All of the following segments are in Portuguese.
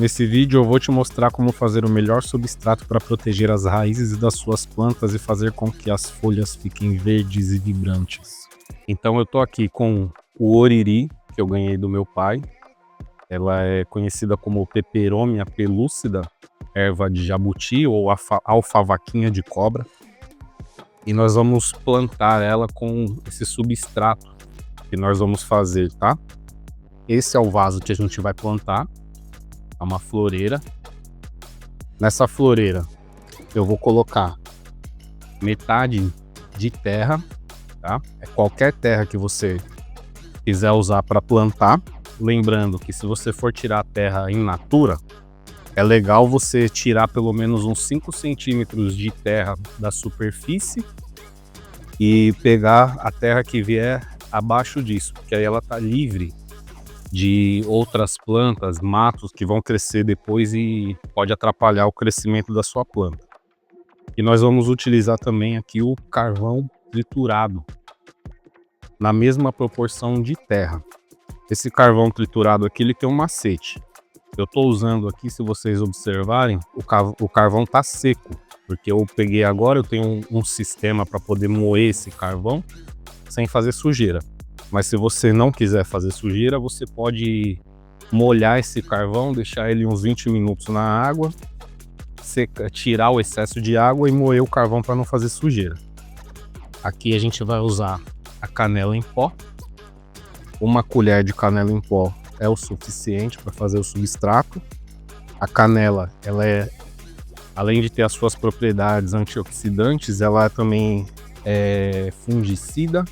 Nesse vídeo eu vou te mostrar como fazer o melhor substrato para proteger as raízes das suas plantas e fazer com que as folhas fiquem verdes e vibrantes. Então eu tô aqui com o oriri, que eu ganhei do meu pai. Ela é conhecida como Peperomia pelúcida, erva de jabuti ou alfavaquinha de cobra. E nós vamos plantar ela com esse substrato que nós vamos fazer, tá? Esse é o vaso que a gente vai plantar. É uma floreira. Nessa floreira eu vou colocar metade de terra, tá? É qualquer terra que você quiser usar para plantar. Lembrando que se você for tirar a terra in natura, é legal você tirar pelo menos uns 5 centímetros de terra da superfície e pegar a terra que vier abaixo disso, porque aí ela tá livre de outras plantas, matos que vão crescer depois e pode atrapalhar o crescimento da sua planta. E nós vamos utilizar também aqui o carvão triturado, na mesma proporção de terra. Esse carvão triturado aqui, ele tem um macete. Eu tô usando aqui, se vocês observarem, o carvão tá seco, porque eu peguei agora, eu tenho um sistema para poder moer esse carvão sem fazer sujeira. Mas se você não quiser fazer sujeira, você pode molhar esse carvão, deixar ele uns 20 minutos na água, tirar o excesso de água e moer o carvão para não fazer sujeira. Aqui a gente vai usar a canela em pó. Uma colher de canela em pó é o suficiente para fazer o substrato. A canela, ela é, além de ter as suas propriedades antioxidantes, ela também é fungicida,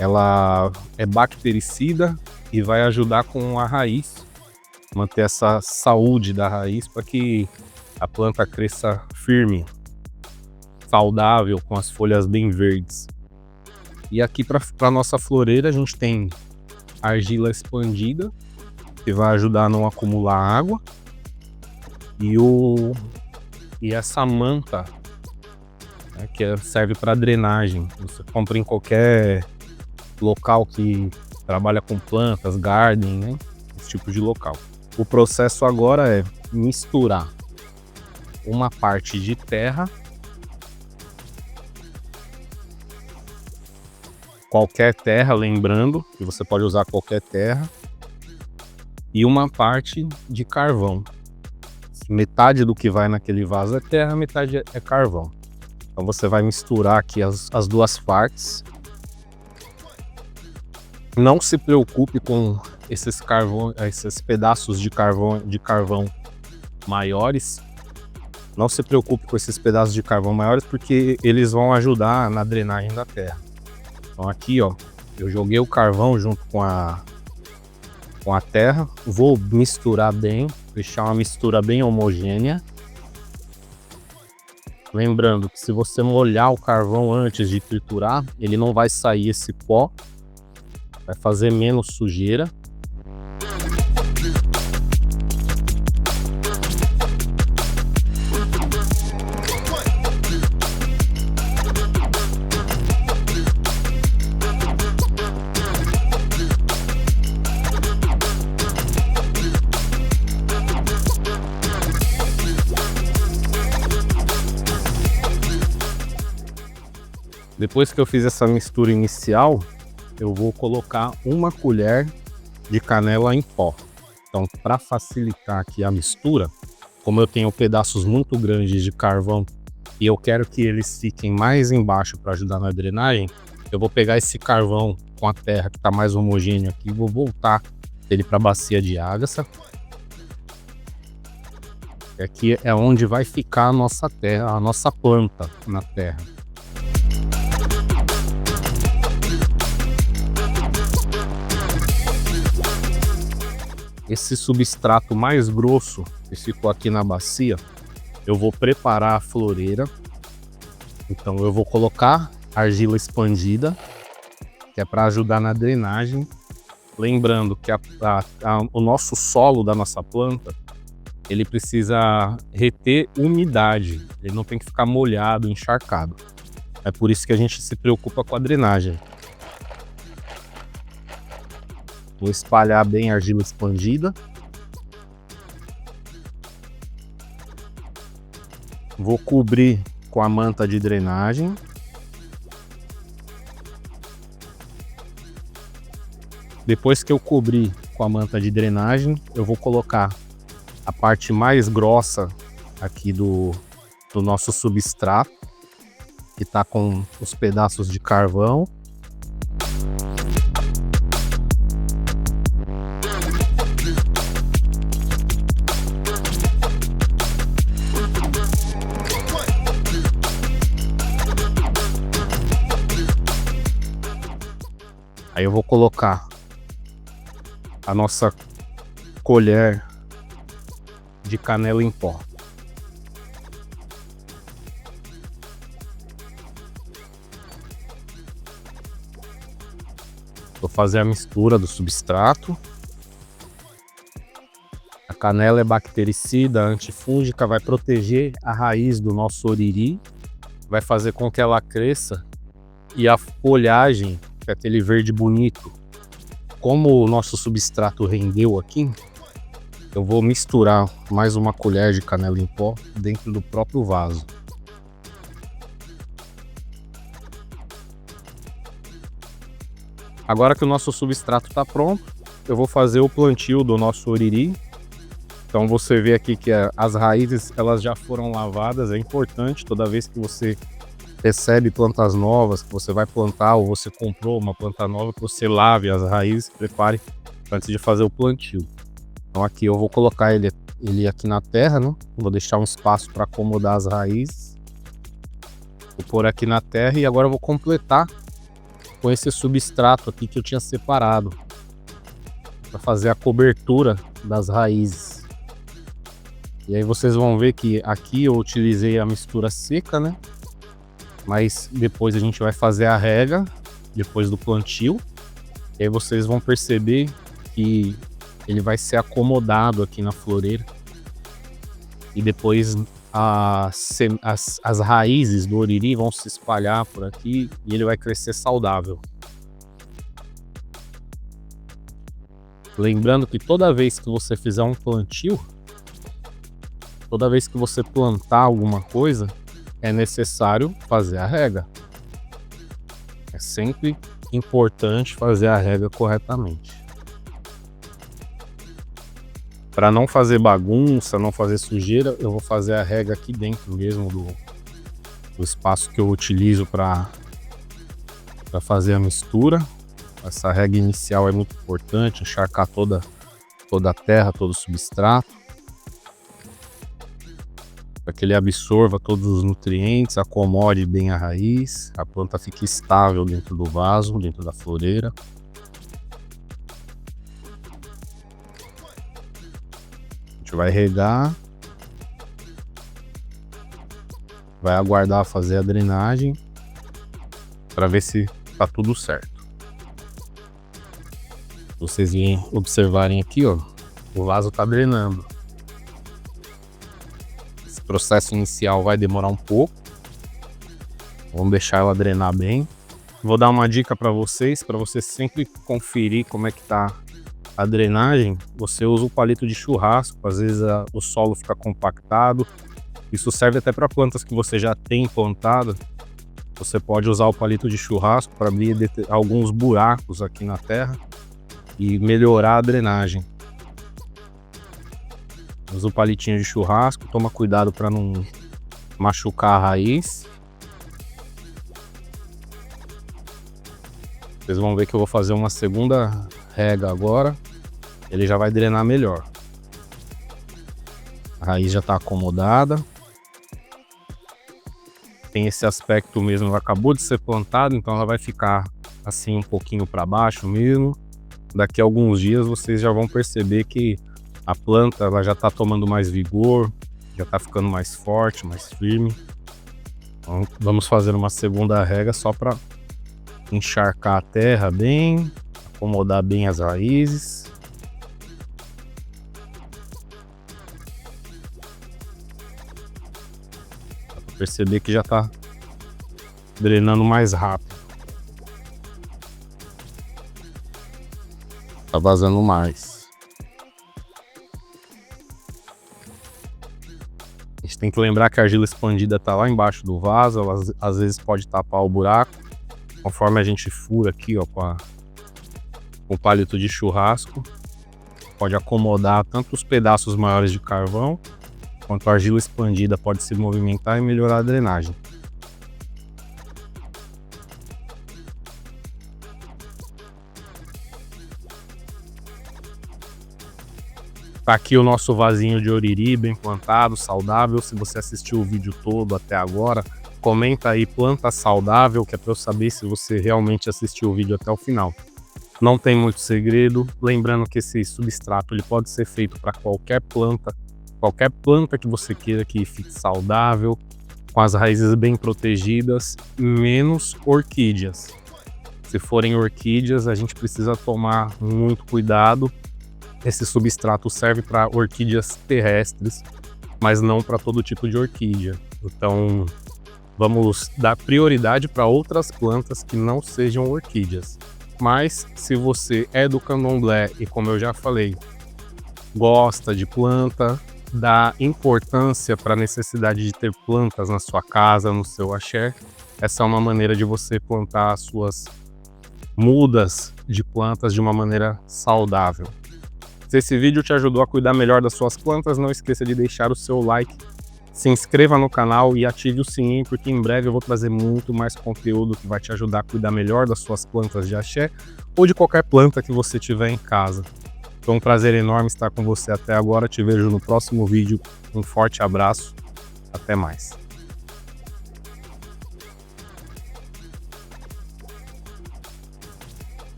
ela é bactericida e vai ajudar com a raiz, manter essa saúde da raiz para que a planta cresça firme, saudável, com as folhas bem verdes. E aqui para nossa floreira a gente tem argila expandida, que vai ajudar a não acumular água, e essa manta, né, que serve para drenagem. Você compra em qualquer local que trabalha com plantas, garden, né, esse tipo de local. O processo agora é misturar uma parte de terra, qualquer terra, lembrando que você pode usar qualquer terra, e uma parte de carvão. Metade do que vai naquele vaso é terra, metade é carvão. Então você vai misturar aqui as duas partes. Não se preocupe com esses pedaços de carvão maiores. Não se preocupe com esses pedaços de carvão maiores, porque eles vão ajudar na drenagem da terra. Então aqui, ó, eu joguei o carvão junto com a terra, vou misturar bem, deixar uma mistura bem homogênea. Lembrando que se você molhar o carvão antes de triturar, ele não vai sair esse pó, vai fazer menos sujeira. Depois que eu fiz essa mistura inicial, eu vou colocar uma colher de canela em pó. Então, para facilitar aqui a mistura, como eu tenho pedaços muito grandes de carvão e eu quero que eles fiquem mais embaixo para ajudar na drenagem, eu vou pegar esse carvão com a terra que está mais homogêneo aqui e vou voltar ele para a bacia de água. Aqui é onde vai ficar a nossa terra, a nossa planta na terra. Esse substrato mais grosso que ficou aqui na bacia, eu vou preparar a floreira. Então eu vou colocar argila expandida, que é para ajudar na drenagem. Lembrando que o nosso solo da nossa planta, ele precisa reter umidade, ele não tem que ficar molhado, encharcado. É por isso que a gente se preocupa com a drenagem. Vou espalhar bem a argila expandida. Vou cobrir com a manta de drenagem. Depois que eu cobrir com a manta de drenagem, eu vou colocar a parte mais grossa aqui do nosso substrato, que tá com os pedaços de carvão. Aí eu vou colocar a nossa colher de canela em pó. Vou fazer a mistura do substrato. A canela é bactericida, antifúngica, vai proteger a raiz do nosso oriri, vai fazer com que ela cresça e a folhagem, que é aquele verde bonito. Como o nosso substrato rendeu aqui, eu vou misturar mais uma colher de canela em pó dentro do próprio vaso. Agora que o nosso substrato está pronto, eu vou fazer o plantio do nosso oriri. Então você vê aqui que as raízes elas já foram lavadas. É importante toda vez que você recebe plantas novas, que você vai plantar ou você comprou uma planta nova, que você lave as raízes, prepare antes de fazer o plantio. Então aqui eu vou colocar ele aqui na terra, né? Vou deixar um espaço para acomodar as raízes. Vou pôr aqui na terra e agora eu vou completar com esse substrato aqui que eu tinha separado para fazer a cobertura das raízes. E aí vocês vão ver que aqui eu utilizei a mistura seca, né? Mas depois a gente vai fazer a rega depois do plantio. E aí vocês vão perceber que ele vai ser acomodado aqui na floreira. E depois as raízes do oriri vão se espalhar por aqui e ele vai crescer saudável. Lembrando que toda vez que você fizer um plantio, toda vez que você plantar alguma coisa, é necessário fazer a rega. É sempre importante fazer a rega corretamente. Para não fazer bagunça, não fazer sujeira, eu vou fazer a rega aqui dentro mesmo do espaço que eu utilizo para fazer a mistura. Essa rega inicial é muito importante, encharcar toda a terra, todo o substrato, para que ele absorva todos os nutrientes, acomode bem a raiz, a planta fique estável dentro do vaso, dentro da floreira. A gente vai regar, vai aguardar fazer a drenagem para ver se tá tudo certo. Vocês virem observarem aqui, ó, o vaso tá drenando. Esse processo inicial vai demorar um pouco. Vamos deixar ela drenar bem. Vou dar uma dica para vocês sempre conferir como é que tá a drenagem. Você usa o palito de churrasco, às vezes o solo fica compactado. Isso serve até para plantas que você já tem plantado. Você pode usar o palito de churrasco para abrir alguns buracos aqui na terra e melhorar a drenagem. Usa o palitinho de churrasco, toma cuidado para não machucar a raiz. Vocês vão ver que eu vou fazer uma segunda rega agora. Ele já vai drenar melhor. A raiz já está acomodada. Tem esse aspecto mesmo, ela acabou de ser plantada, então ela vai ficar assim um pouquinho para baixo mesmo. Daqui a alguns dias vocês já vão perceber que a planta ela já está tomando mais vigor, já está ficando mais forte, mais firme. Então, vamos fazer uma segunda rega só para encharcar a terra bem, acomodar bem as raízes. Dá para perceber que já está drenando mais rápido. Tá vazando mais. A gente tem que lembrar que a argila expandida está lá embaixo do vaso, ela às vezes pode tapar o buraco, conforme a gente fura aqui, ó, com o palito de churrasco, pode acomodar tanto os pedaços maiores de carvão, quanto a argila expandida pode se movimentar e melhorar a drenagem. Tá aqui o nosso vasinho de oriri, bem plantado, saudável. Se você assistiu o vídeo todo até agora, comenta aí planta saudável, que é para eu saber se você realmente assistiu o vídeo até o final. Não tem muito segredo, lembrando que esse substrato ele pode ser feito para qualquer planta que você queira que fique saudável, com as raízes bem protegidas, menos orquídeas. Se forem orquídeas, a gente precisa tomar muito cuidado. Esse substrato serve para orquídeas terrestres, mas não para todo tipo de orquídea. Então, vamos dar prioridade para outras plantas que não sejam orquídeas. Mas, se você é do candomblé e, como eu já falei, gosta de planta, dá importância para a necessidade de ter plantas na sua casa, no seu axé, essa é uma maneira de você plantar as suas mudas de plantas de uma maneira saudável. Se esse vídeo te ajudou a cuidar melhor das suas plantas, não esqueça de deixar o seu like, se inscreva no canal e ative o sininho, porque em breve eu vou trazer muito mais conteúdo que vai te ajudar a cuidar melhor das suas plantas de axé ou de qualquer planta que você tiver em casa. Foi um prazer enorme estar com você até agora, te vejo no próximo vídeo, um forte abraço, até mais.